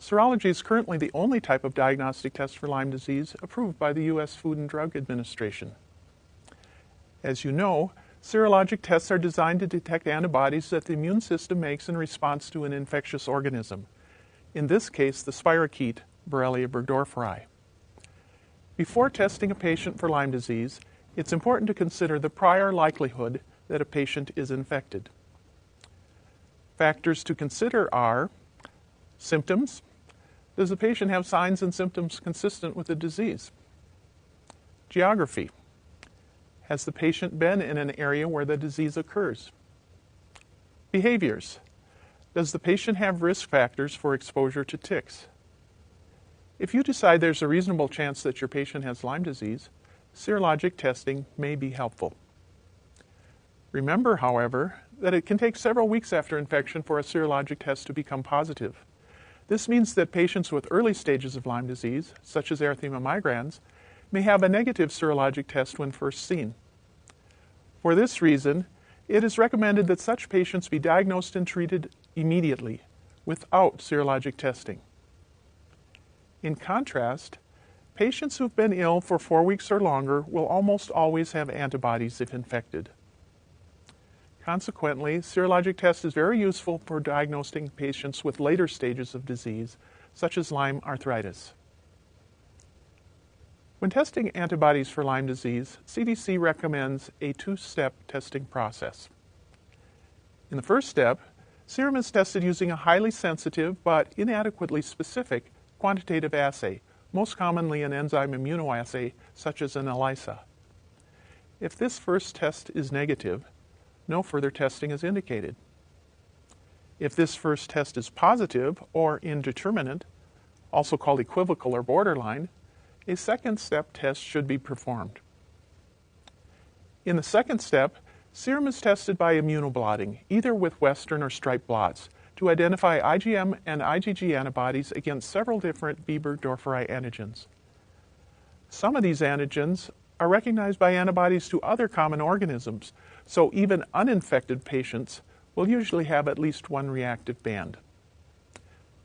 Serology is currently the only type of diagnostic test for Lyme disease approved by the U.S. Food and Drug Administration. As you know, serologic tests are designed to detect antibodies that the immune system makes in response to an infectious organism, in this case the spirochete, Borrelia burgdorferi. Before testing a patient for Lyme disease, it's important to consider the prior likelihood that a patient is infected. Factors to consider are symptoms. Does the patient have signs and symptoms consistent with the disease? Geography. Has the patient been in an area where the disease occurs? Behaviors. Does the patient have risk factors for exposure to ticks? If you decide there's a reasonable chance that your patient has Lyme disease, serologic testing may be helpful. Remember, however, that it can take several weeks after infection for a serologic test to become positive. This means that patients with early stages of Lyme disease, such as erythema migrans, may have a negative serologic test when first seen. For this reason, it is recommended that such patients be diagnosed and treated immediately, without serologic testing. In contrast, patients who've been ill for 4 weeks or longer will almost always have antibodies if infected. Consequently, serologic test is very useful for diagnosing patients with later stages of disease, such as Lyme arthritis. When testing antibodies for Lyme disease, CDC recommends a two-step testing process. In the first step, serum is tested using a highly sensitive but inadequately specific quantitative assay, most commonly an enzyme immunoassay such as an ELISA. If this first test is negative, no further testing is indicated. If this first test is positive or indeterminate, also called equivocal or borderline, a second step test should be performed. In the second step, serum is tested by immunoblotting, either with Western or striped blots, to identify IgM and IgG antibodies against several different B. burgdorferi antigens. Some of these antigens are recognized by antibodies to other common organisms, so even uninfected patients will usually have at least one reactive band.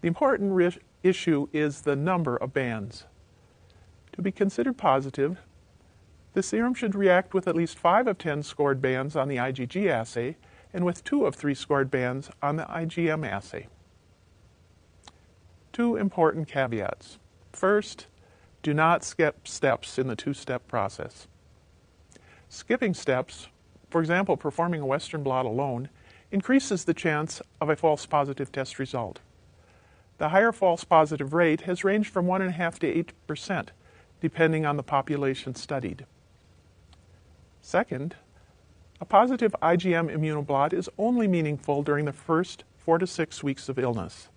The important issue is the number of bands. To be considered positive, the serum should react with at least 5 of 10 scored bands on the IgG assay and with 2 of 3 scored bands on the IgM assay. 2 important caveats. First, do not skip steps in the two-step process. Skipping steps, for example performing a Western blot alone, increases the chance of a false positive test result. The higher false positive rate has ranged from 1.5% to 8%, depending on the population studied. Second, a positive IgM immunoblot is only meaningful during the first 4 to 6 weeks of illness.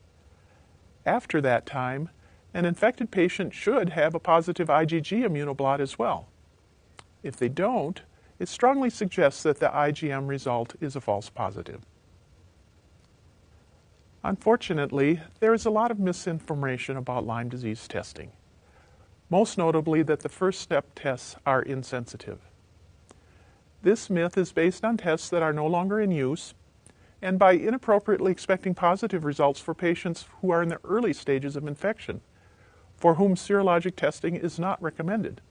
After that time, an infected patient should have a positive IgG immunoblot as well. If they don't, it strongly suggests that the IgM result is a false positive. Unfortunately, there is a lot of misinformation about Lyme disease testing, most notably that the first step tests are insensitive. This myth is based on tests that are no longer in use and by inappropriately expecting positive results for patients who are in the early stages of infection, for whom serologic testing is not recommended.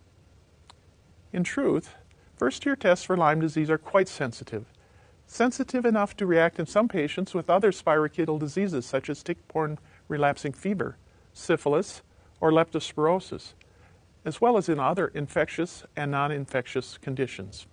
In truth, first-year tests for Lyme disease are quite sensitive enough to react in some patients with other spirochetal diseases such as tick-borne relapsing fever, syphilis, or leptospirosis, as well as in other infectious and non-infectious conditions.